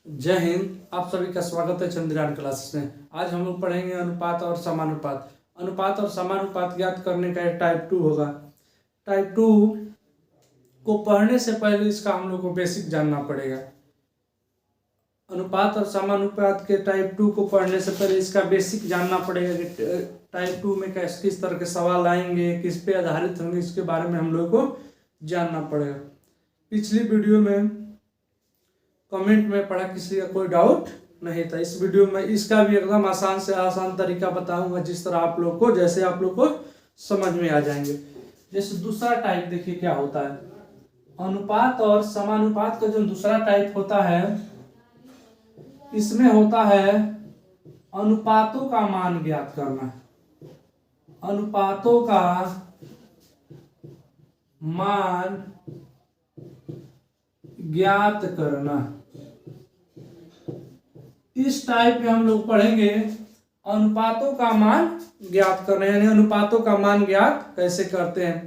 जय हिंद। आप सभी का स्वागत है चंद्रयान क्लासेस में। आज हम लोग पढ़ेंगे अनुपात और समानुपात। अनुपात और समानुपात ज्ञात करने का एक टाइप 2 होगा। टाइप 2 को पढ़ने से पहले इसका हम लोग को बेसिक जानना पड़ेगा। अनुपात और समानुपात के टाइप 2 को पढ़ने से पहले इसका बेसिक जानना पड़ेगा कि टाइप 2 में किस तरह के सवाल आएंगे, किस पे आधारित होंगे, इसके बारे में हम लोग को जानना पड़ेगा। पिछली वीडियो में कमेंट में पढ़ा, किसी का कोई डाउट नहीं था। इस वीडियो में इसका भी एकदम आसान से आसान तरीका बताऊंगा, जिस तरह आप लोग को समझ में आ जाएंगे। जैसे दूसरा टाइप देखिए क्या होता है। अनुपात और समानुपात का जो दूसरा टाइप होता है, इसमें होता है अनुपातों का मान ज्ञात करना। अनुपातों का मान ज्ञात करना। इस टाइप में हम लोग पढ़ेंगे अनुपातों का मान ज्ञात करना, यानी अनुपातों का मान ज्ञात कैसे करते हैं।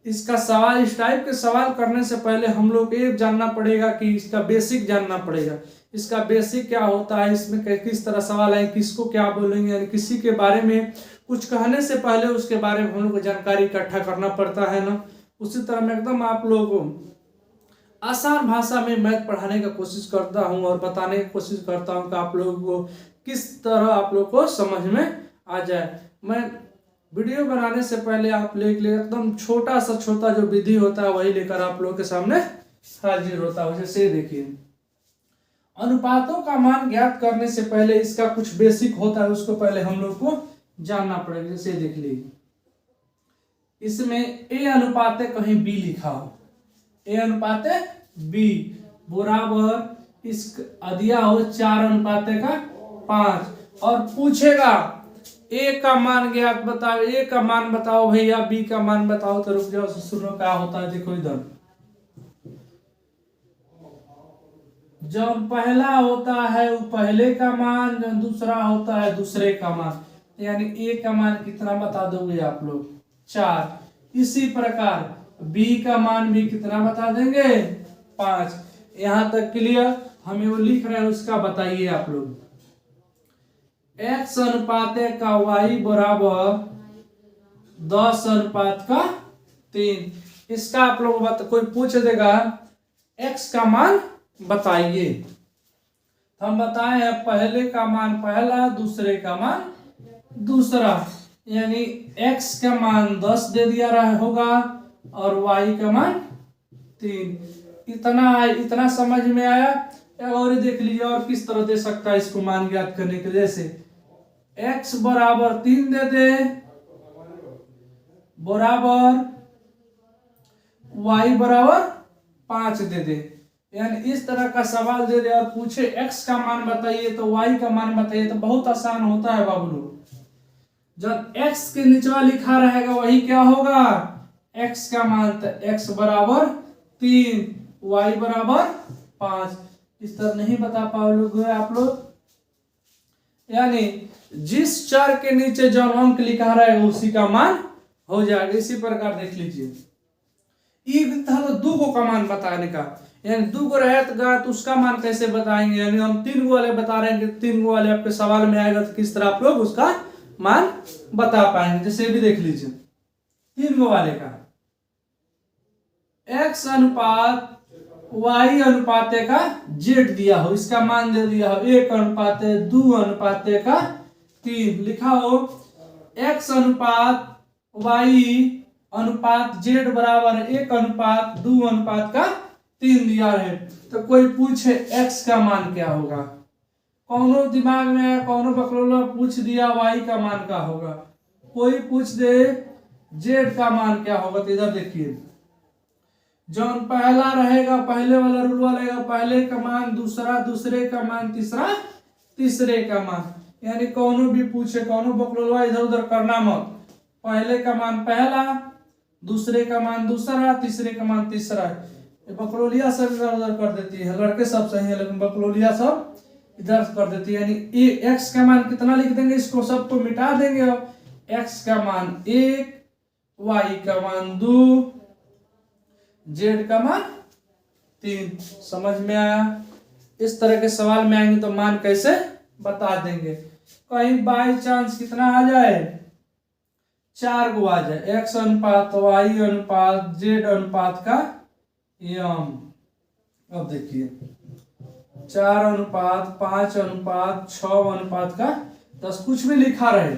इसका सवाल, इस टाइप के सवाल करने से पहले हम लोग ये जानना पड़ेगा कि इसका बेसिक जानना पड़ेगा। इसका बेसिक क्या होता है, इसमें किस तरह सवाल है, किसको क्या बोलेंगे, यानी किसी के बारे में कुछ कहने से पहले उसके बारे में हम लोग को जानकारी इकट्ठा करना पड़ता है ना। उसी तरह मैं एकदम आप लोगों को आसान भाषा में मैथ पढ़ाने का कोशिश करता हूं और बताने की कोशिश करता हूं कि आप लोगों को किस तरह आप लोग को समझ में आ जाए। मैं वीडियो बनाने से पहले आप लोग के लिए एकदम छोटा जो विधि होता है वही लेकर आप लोगों के सामने हाजिर होता है। जैसे देखिए, अनुपातों का मान ज्ञात करने से पहले इसका कुछ बेसिक होता है, उसको पहले हम लोग को जानना पड़ेगा। जैसे देख लीजिए, इसमें ए अनुपात कहीं बी लिखा हो, ए अनुपात बी बराबर इस दिया हो 4 अनुपात का 5 और पूछेगा ए का मान ज्ञात बताओ, ए का मान बताओ भैया, बी का मान बताओ। तो रुक जाओ, सुनो क्या होता है। देखो इधर, जब पहला होता है वो पहले का मान, जब दूसरा होता है दूसरे का मान, यानी ए का मान कितना बता दोगे आप लोग, 4। इसी प्रकार बी का मान भी कितना बता देंगे, 5। यहां तक क्लियर। हमें वो लिख रहे हैं उसका बताइए आप लोग। x अनुपात का y बराबर 10 अनुपात का 3। इसका आप लोग कोई पूछ देगा x का मान बताइए, हम बताए हैं पहले का मान पहला, दूसरे का मान दूसरा, यानी x का मान 10 दे दिया रहा होगा और y का मान 3। इतना समझ में आया। और देख लीजिए और किस तरह दे सकता है इसको मान ज्ञात करने के। जैसे x बराबर 3 दे दे, बराबर y बराबर 5 दे दे, यानी इस तरह का सवाल दे दे और पूछे x का मान बताइए तो y का मान बताइए, तो बहुत आसान होता है बाबू लोग। जब x के निचवा लिखा रहेगा वही क्या होगा, x का मान, तो x बराबर 3, y बराबर 5। इस तरह नहीं बता पाओगे आप लोग, यानी जिस चर के नीचे जो अंक लिखा रहेगा उसी का मान हो जाएगा। इसी प्रकार देख लीजिए, तो 2 को का मान बताने का, यानी 2 को रहेगा तो उसका मान कैसे बताएंगे, यानी हम 3 गो वाले बता रहे हैं कि 3 गो वाले आपके सवाल में आएगा तो किस तरह आप लोग उसका मान बता पाएंगे। जैसे भी देख लीजिए, 3 गो वाले का x अनुपात y अनुपात का z दिया हो, इसका मान दे दिया हो 1 अनुपात 2 अनुपात का 3 लिखा हो, x अनुपात y अनुपात z बराबर 1 अनुपात 2 अनुपात का 3 दिया है। तो कोई पूछे x का मान क्या होगा, कौनो दिमाग में आया, कौनो बकलोला पूछ दिया y का मान क्या होगा, कोई पूछ दे z का मान क्या होगा। तो इधर देखिए, जो पहला रहेगा पहले वाला रूल रहेगा, पहले का मान दूसरा, दूसरे का मान तीसरा, तीसरे का मान, यानी कौनो भी पूछे, कौनो बकलोलवा इधर उधर करना मत। पहले का मान पहला, दूसरे का मान दूसरा, तीसरे का मान तीसरा। बकलोलिया सब इधर उधर कर देती है, लड़के सब सही है लेकिन बकलोलिया सब इधर कर देती है। यानी x का मान कितना लिख देंगे, इसको सबको मिटा देंगे। x का मान 1, y का मान 2, z का मान 3। समझ में आया। इस तरह के सवाल में आएंगे तो मान कैसे बता देंगे। कहीं बाई चांस कितना आ जाए, 4 को आ जाए, x अनुपात y अनुपात z अनुपात का यम। अब देखिए 4 अनुपात 5 अनुपात 6 अनुपात का 10 कुछ भी लिखा रहे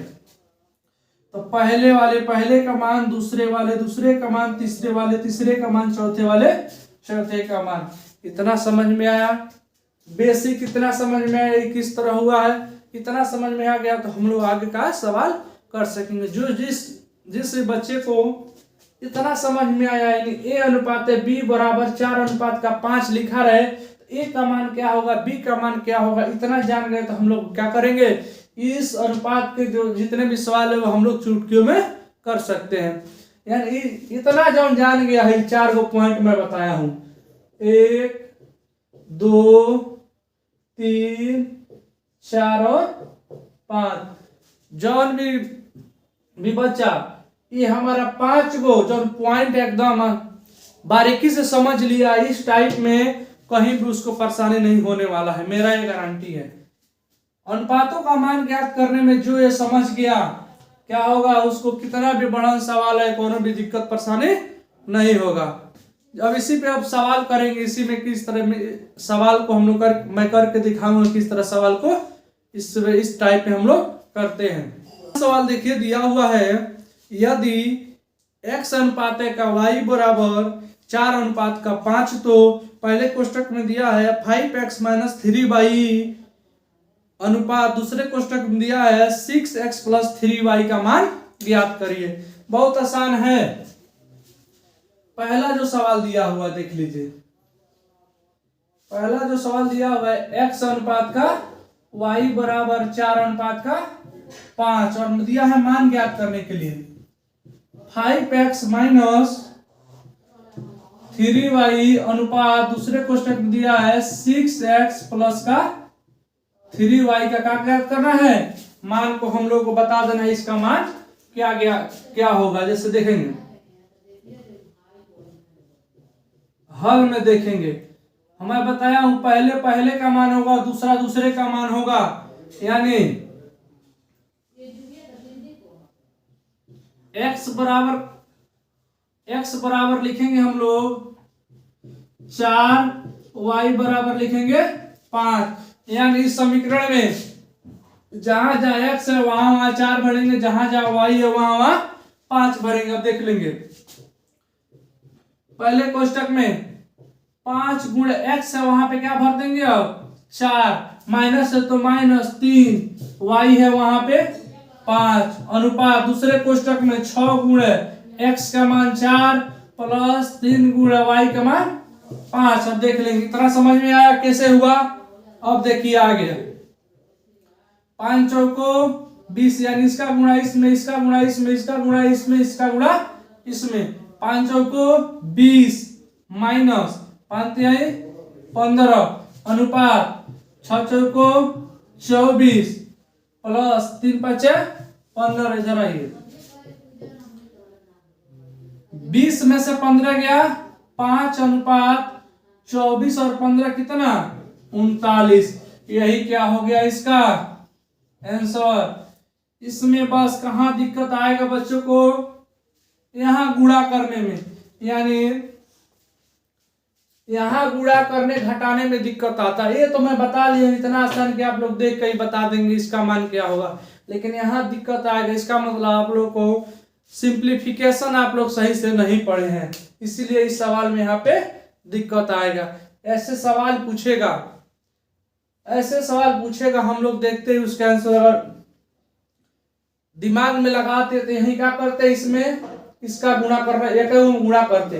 तो पहले वाले पहले का मान, दूसरे वाले दूसरे का मान, तीसरे वाले तीसरे का मान, चौथे वाले चौथे का मान। इतना समझ में आया, बेसिक इतना समझ में आया किस तरह हुआ है, इतना समझ में आ गया तो हम लोग आगे का सवाल कर सकेंगे। जो जिस बच्चे को इतना समझ में आया, यानी a अनुपात b बराबर 4 अनुपात का 5 लिखा रहे तो a का मान क्या होगा, b का मान क्या होगा, इतना जान गए तो हम लोग क्या करेंगे, इस अनुपात के जो जितने भी सवाल है वो हम लोग चुटकियों में कर सकते हैं। यानी इतना जो जान गया है, 4 पॉइंट मैं बताया हूं, 1 2 3 4 और 5। जौन भी बच्चा ये हमारा 5 जो पॉइंट एकदम बारीकी से समझ लिया, इस टाइप में कहीं भी उसको परेशानी नहीं होने वाला है, मेरा ये गारंटी है। अनुपातों का मान ज्ञात करने में जो ये समझ गया क्या होगा, उसको कितना भी बड़ा सवाल है कोनो भी दिक्कत परेशानी नहीं होगा। अब इसी पे अब सवाल करेंगे, इसी में किस तरह में सवाल को हम लोग मैं करके दिखाऊंगा किस तरह सवाल को इस टाइप में हम लोग करते हैं। सवाल देखिए दिया हुआ है, यदि x अनुपात का y बराबर 4 अनुपात का 5 तो पहले कोष्टक में दिया है 5x - 3y अनुपात, दूसरे कोष्टक में दिया है 6x + 3y का मान ज्ञात करिए। बहुत आसान है। पहला जो सवाल दिया हुआ देख लीजिए, पहला जो सवाल दिया हुआ है x अनुपात का y बराबर 4 अनुपात का 5 और दिया है मान ज्ञात करने के लिए 5x - 3y अनुपात, दूसरे कोष्टक में दिया है 6x + 3y का ज्ञात करना है। मान को हम लोग को बता देना है इसका मान क्या होगा। जैसे देखेंगे हल में देखेंगे, हमें बताया हूं पहले का मान होगा, दूसरा दूसरे का मान होगा। यानी x बराबर लिखेंगे हम लोग 4, y बराबर लिखेंगे 5। यानी इस समीकरण में जहां जहां x है वहां 4 भरेंगे, जहां जहां y है वहां 5 भरेंगे। अब देख लेंगे पहले कोष्टक में 5 गुणे x है वहां पे क्या भर देंगे, अब 4 माइनस है तो -3, y है वहां पे 5 अनुपात, दूसरे कोष्टक में 6 गुणे x का मान 4 + 3 गुणे y का मान 5। अब देख लेंगे इतना समझ में आया कैसे हुआ। अब देखिए आगे 5 चौको 20, यानी इसका गुणा इसमें, इसका गुणा इसमें, इसका गुणा इसमें, इसका गुणा इसमें, 5 चौको 20 माइनस 5 तिहाई 15 अनुपात 6 चौको 24 प्लस 3 5 15। इधर आइए 20 में से 15 गया, 5 अनुपात 24 और 15 कितना 39। यही क्या हो गया इसका आंसर। इसमें बस कहां दिक्कत आएगा बच्चों को, यहां गुणा करने में, यानी यहां गुणा करने घटाने में दिक्कत आता है। ये तो मैं बता लिया इतना आसान कि आप लोग देख के ही बता देंगे इसका मान क्या होगा, लेकिन यहां दिक्कत आएगा। इसका मतलब आप लोग को सिंप्लीफिकेशन आप लोग सही से नहीं पढ़े हैं, इसीलिए इस सवाल में यहाँ पे दिक्कत आएगा। ऐसे सवाल पूछेगा, ऐसे सवाल पूछेगा, हम लोग देखते हैं उसका आंसर अगर दिमाग में लगाते तो यही क्या करते, इसमें इसका गुणा करना, एक गुणा करते,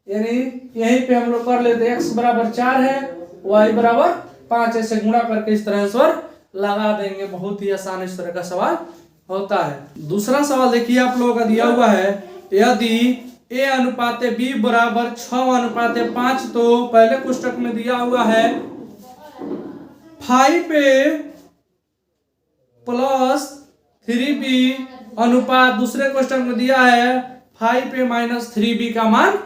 यानी यहीं पे हम लोग कर लेते x बराबर 4 है, y बराबर 5, ऐसे गुणा करके इस तरह आंसर लगा देंगे। बहुत ही आसान इस तरह का सवाल होता है। दूसरा सवाल देखिए आप लोगों का दिया हुआ है, यदि a अनुपात b बराबर 6 अनुपात 5 तो पहले कोष्टक में दिया हुआ है 5a + 3b अनुपात, दूसरे कोष्टक में दिया है 5a - 3b का मान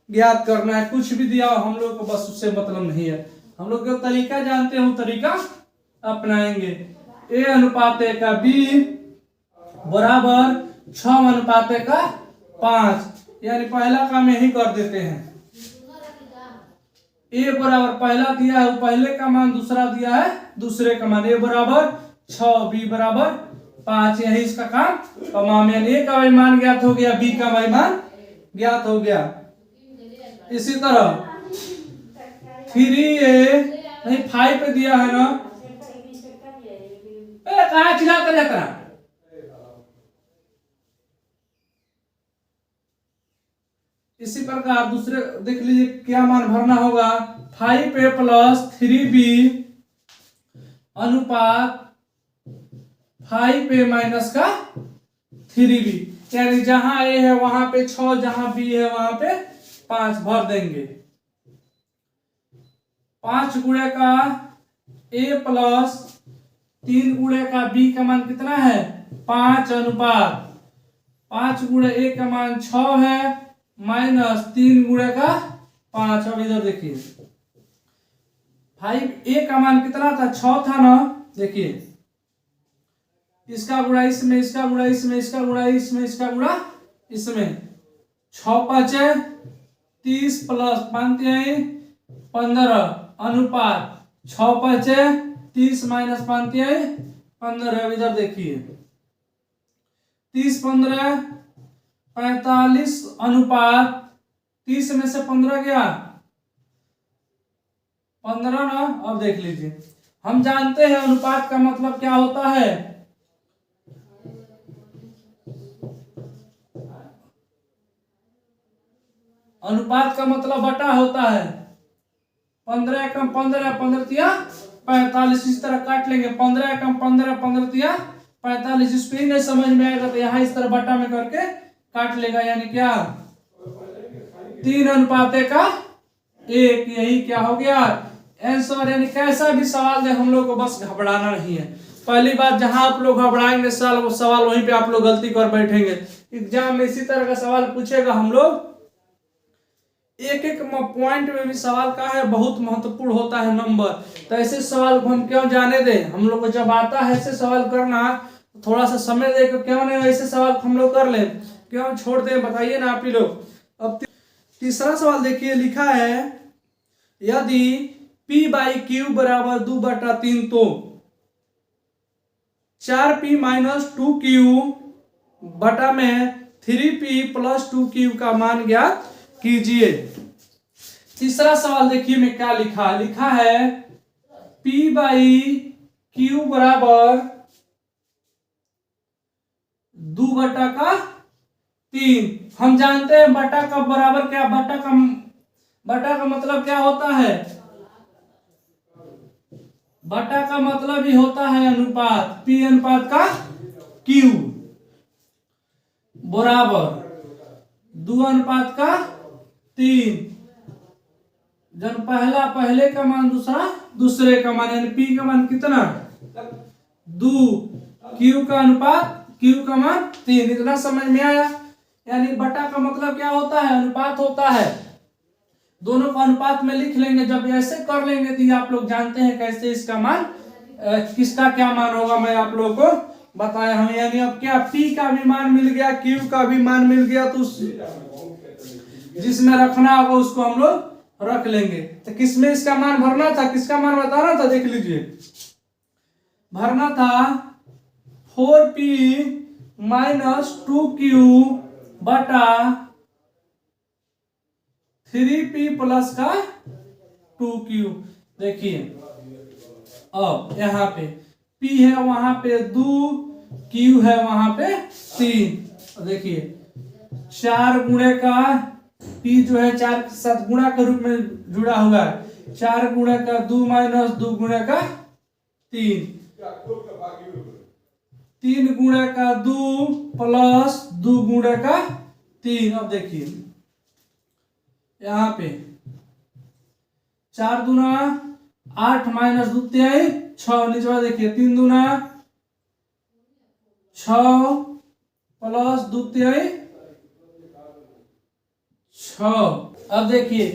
ज्ञात करना है। कुछ भी दिया हम लोग को बस उससे मतलब नहीं है, हम लोग जो तरीका जानते हैं वो तरीका अपनाएंगे। ए अनुपात ए का बी बराबर 6 अनुपात ए का 5, यानी पहला काम यही कर देते हैं। ए बराबर पहला दिया है वो पहले का मान, दूसरा दिया है दूसरे का मान। ए बराबर 6, बी बराबर 5, यही इसका काम तमाम। यानी ए का मान ज्ञात हो गया, बी का मान ज्ञात हो गया। इसी तरह 3a नहीं 5 पे दिया है ना, कहाँ चिल्ला कर जाता है। इसी प्रकार दूसरे देख लीजिए क्या मान भरना होगा। 5a प्लस 3b अनुपात 5a माइनस का 3b, यानी जहां a है वहां पे 6, जहां b है वहां पे 5 भर देंगे। 5 गुणे का a प्लस 3 गुणे का b का मान कितना है 5 अनुपात 5 गुणे a का मान 6 है माइनस 3 गुणे का 5। अब इधर देखिए 5a का मान कितना था 6 था ना, देखिए इसका गुणा इसमें, इसका गुणा इसमें, इसका गुणा इसमें, इसका गुणा इसमें। 6 5 30 प्लस 5 15 अनुपात 6 5 30 माइनस 5 15। अब इधर देखिए 30 15 45 अनुपात 30 में से 15 गया 15 ना। अब देख लीजिए हम जानते हैं अनुपात का मतलब क्या होता है। अनुपात का मतलब बटा होता है। 15 एकम 15 15 तिया 45, इस तरह काट लेंगे। 15 एकम 15 15 तिया 45, इसको ही नहीं समझ में आएगा तो यहाँ इस तरह बटा में करके काट लेगा, यानी क्या 3 अनुपात का 1। यही क्या हो गया आंसर। यानी कैसा भी सवाल दे हम लोग को बस घबराना नहीं है। पहली बात जहां आप लोग घबराएंगे सवाल वहीं पे आप लोग गलती कर बैठेंगे। एग्जाम में इसी तरह का सवाल पूछेगा। हम लोग एक एक पॉइंट में भी सवाल का है बहुत महत्वपूर्ण होता है नंबर, तो ऐसे सवाल को हम क्यों जाने दें। हम लोग को जब आता है ऐसे सवाल करना थोड़ा सा समय देकर क्यों नहीं ऐसे सवाल हम लोग कर लें, क्यों छोड़ दें बताइए ना आप ही लोग। अब तीसरा सवाल देखिए लिखा है यदि p बाई क्यू बराबर 2/3 तो 4p माइनस 2q बटा में 3p प्लस 2q का मान ज्ञात कीजिए। तीसरा सवाल देखिए में क्या लिखा है p बाई क्यू बराबर 2/3। हम जानते हैं बटा का बराबर क्या, बटा का मतलब क्या होता है, बटा का मतलब ही होता है अनुपात। p अनुपात का q बराबर 2 अनुपात का 3। जब पहले का मान दूसरा दूसरे का मान, यानी p का मान कितना 2, q का अनुपात q का मान 3। इतना समझ में आया। यानी बटा का मतलब क्या होता है अनुपात होता है। दोनों को अनुपात में लिख लेंगे। जब ऐसे कर लेंगे तो आप लोग जानते हैं कैसे इसका मान किसका क्या मान होगा, मैं आप लोगों को बताया हूं। यानी अब क्या p का भी मान मिल गया, q का भी मान मिल गया, तो जिसमें रखना होगा उसको हम लोग रख लेंगे। तो किसमें इसका मान भरना था, किसका मान बताना था, देख लीजिए भरना था 4p माइनस 2q बटा 3p प्लस का 2q। देखिए अब यहाँ पे p है वहां पे 2, q है वहां पे 3। देखिए 4 गुणे का p जो है 4 के साथ गुणा के रूप में जुड़ा हुआ है। 4 गुणे का 2 माइनस 2 गुणे का 3, 3 गुणे का 2 प्लस 2 गुणे का 3। अब देखिए यहाँ पे 4 दूना 8 माइनस 2 6। नीचे देखिए 3 दूना 6 प्लस 2 6। अब देखिए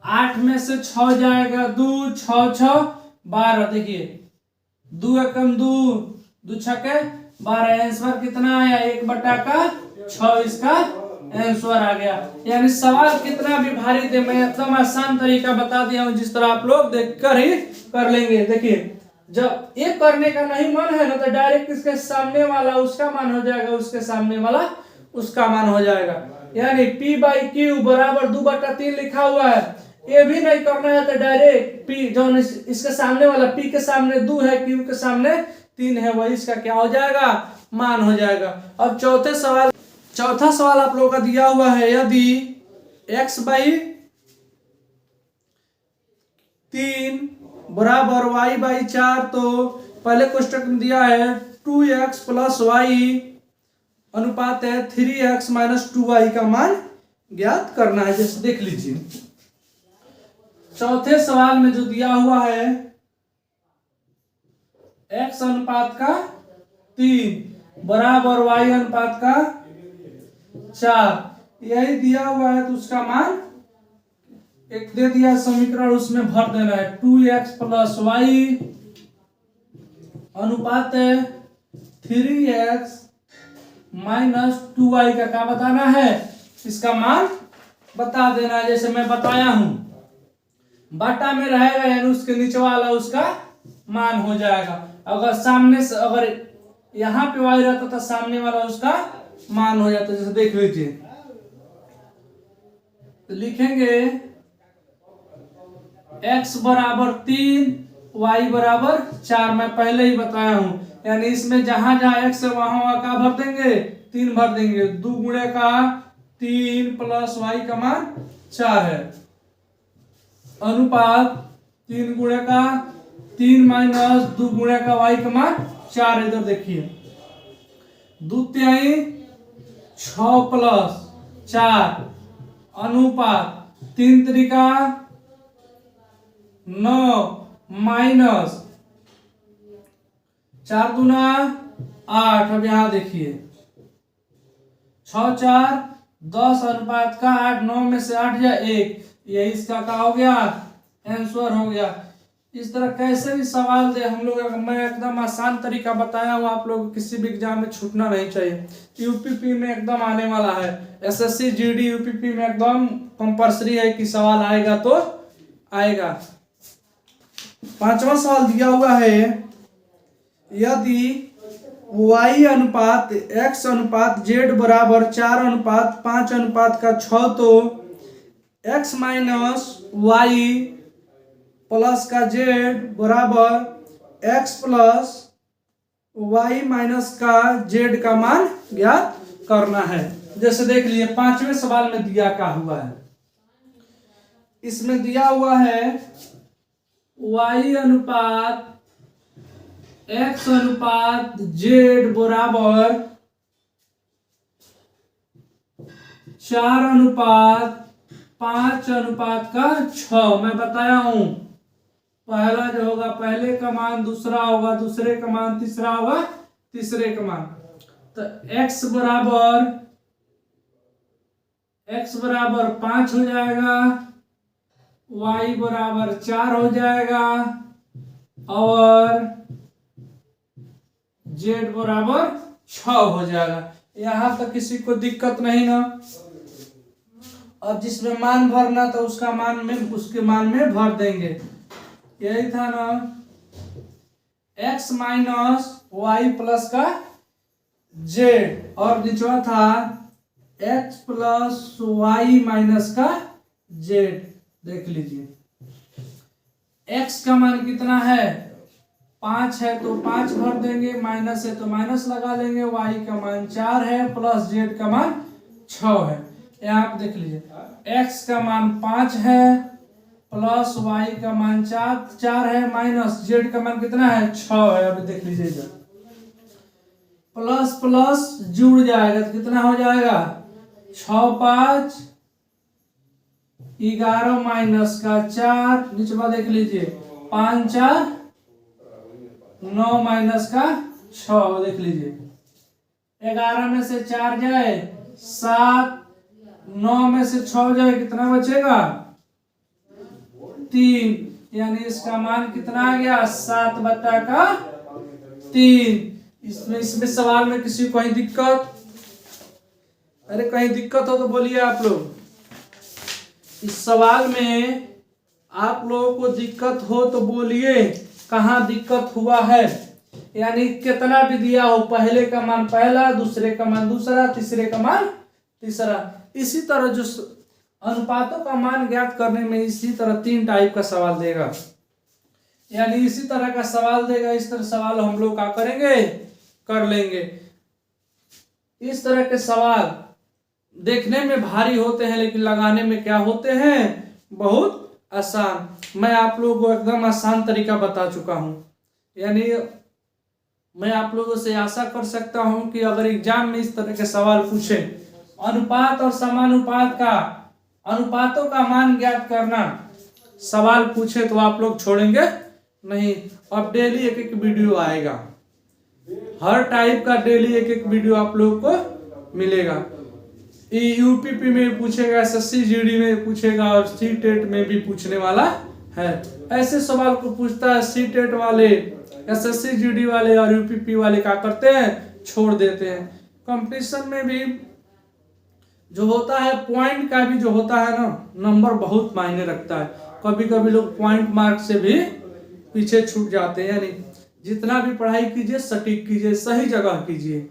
8 में से 6 जाएगा 2, 6 6 12। देखिए 2 एकम 2, 2 छके 12। आंसर कितना आया? 1/6 इसका आंसर आ गया। यानी सवाल कितना भी भारी थे, मैं एकदम आसान तरीका बता दिया हूं, जिस तरह आप लोग देख कर ही कर लेंगे। देखिए जब ये करने का नहीं मन है ना, तो डायरेक्ट इसके सामने वाला उसका मान हो जाएगा, उसके सामने वाला उसका मान हो जाएगा। यानी P/Q बराबर 2/3 लिखा हुआ है। ये भी नहीं करना है तो डायरेक्ट P जो इसके सामने वाला, P के सामने 2 है, Q के सामने 3 है, वही इसका क्या हो जाएगा? मान हो जाएगा। अब चौथा सवाल आप लोगों का दिया हुआ है, यदि x/3 बराबर y/4, तो पहले कोष्टक में दिया है 2x + y अनुपात है 3x - 2y का मान ज्ञात करना है। जैसे देख लीजिए चौथे सवाल में जो दिया हुआ है x अनुपात का 3 बराबर y अनुपात का 4, यही दिया हुआ है, तो उसका मान एक दे दिया समीकरण, उसमें भर देना है। 2x + y अनुपात है 3x - 2y का क्या बताना है? इसका मान बता देना है। जैसे मैं बताया हूं, बाटा में रहेगा यानी उसके नीचे वाला उसका मान हो जाएगा। अगर सामने से, अगर यहाँ पे y रहता तो सामने वाला उसका मान हो जाता। जैसे देख लीजिए, तो लिखेंगे x बराबर 3 y बराबर 4। मैं पहले ही बताया हूं, यानी इसमें जहां जहां x है वहां का भर देंगे, 3 भर देंगे। 2 गुणे का 3 + y का मान 4 है, अनुपात 3 गुणे का 3 - 2 गुणे का y का मान 4। इधर देखिए 2 तिहाई 6 + 4 अनुपात 3 त्रिका 9 माइनस 4 दूना 8। अब यहां देखिए 6 4 10 अनुपात का 8, 9 में से 8 या 1, यही इसका क्या हो गया? आंसर हो गया। इस तरह कैसे भी सवाल दे हम लोग, मैं एकदम आसान तरीका बताया हूँ, आप लोग किसी भी एग्जाम में छूटना नहीं चाहिए। यूपीपी में एकदम आने वाला है, एसएससी जीडी यूपीपी में एकदम कंपल्सरी है कि सवाल आएगा तो आएगा। 5वां सवाल दिया हुआ है, यदि y अनुपात x अनुपात z बराबर 4 अनुपात 5 अनुपात का 6, तो x - y प्लस का z बराबर x प्लस y माइनस का z का मान ज्ञात करना है। जैसे देख लिए 5वें सवाल में दिया क्या हुआ है, इसमें दिया हुआ है y अनुपात x अनुपात z बराबर 4 अनुपात 5 अनुपात का 6। मैं बताया हूं, पहला जो होगा पहले का मान, दूसरा होगा दूसरे का मान, तीसरा होगा तीसरे का मान। तो x बराबर 5 हो जाएगा, y बराबर 4 हो जाएगा और z बराबर 6 हो जाएगा। यहां तक किसी को दिक्कत नहीं ना। अब जिसमें मान भरना तो उसका मान में, उसके मान में भर देंगे। यही था ना, x - y प्लस का z, और निचवा था x + y माइनस का z। देख लीजिए x का मान कितना है? 5 है तो 5 भर देंगे, माइनस है तो माइनस लगा लेंगे। y का मान 4 है प्लस z का मान 6 है। यहाँ आप देख लीजिए x का मान 5 है प्लस y का मान 4 है माइनस z का मान कितना है? 6 है। अभी देख लीजिए इधर प्लस प्लस जुड़ जाएगा तो कितना हो जाएगा? 6 5 11 माइनस का 4, नीचे देख लीजिए 5 4 9 माइनस का 6। देख लीजिए 11 में से 4 जाए 7, 9 में से 6 जाए कितना बचेगा? 3, यानी इसका मान कितना आ गया 7/3। इसमें सवाल में किसी को कहीं दिक्कत, अरे कहीं दिक्कत हो तो बोलिए आप लोग। इस सवाल में आप लोगों को दिक्कत हो तो बोलिए कहाँ दिक्कत हुआ है। यानी कितना भी दिया हो, पहले का मान पहला, दूसरे का मान दूसरा, तीसरे का मान तीसरा। इसी तरह जो अनुपातों का मान ज्ञात करने में इसी तरह 3 टाइप का सवाल देगा, यानी इसी तरह का सवाल देगा। इस तरह सवाल हम लोग क्या करेंगे, कर लेंगे। इस तरह के सवाल देखने में भारी होते हैं लेकिन लगाने में क्या होते हैं, बहुत आसान। मैं आप लोगों को एकदम आसान तरीका बता चुका हूं। यानी मैं आप लोगों से आशा कर सकता हूं कि अगर एग्जाम में इस तरह के सवाल पूछे, अनुपात और समानुपात का, अनुपातों का मान ज्ञात करना सवाल पूछे तो आप लोग छोड़ेंगे नहीं। अब डेली एक एक वीडियो आएगा, हर टाइप का डेली एक एक वीडियो आप लोगों को मिलेगा। यूपीपी में पूछेगा, एसएससी जीडी में पूछेगा और सीटेट में भी पूछने वाला है। ऐसे सवाल को पूछता है, सीटेट वाले, एसएससी जीडी वाले और यूपीपी वाले क्या करते हैं, छोड़ देते हैं। कंपटीशन में भी जो होता है, पॉइंट का भी जो होता है ना, नंबर बहुत मायने रखता है। कभी कभी लोग पॉइंट मार्क से भी पीछे छूट जाते हैं। यानी जितना भी पढ़ाई कीजिए सटीक कीजिए, सही जगह कीजिए।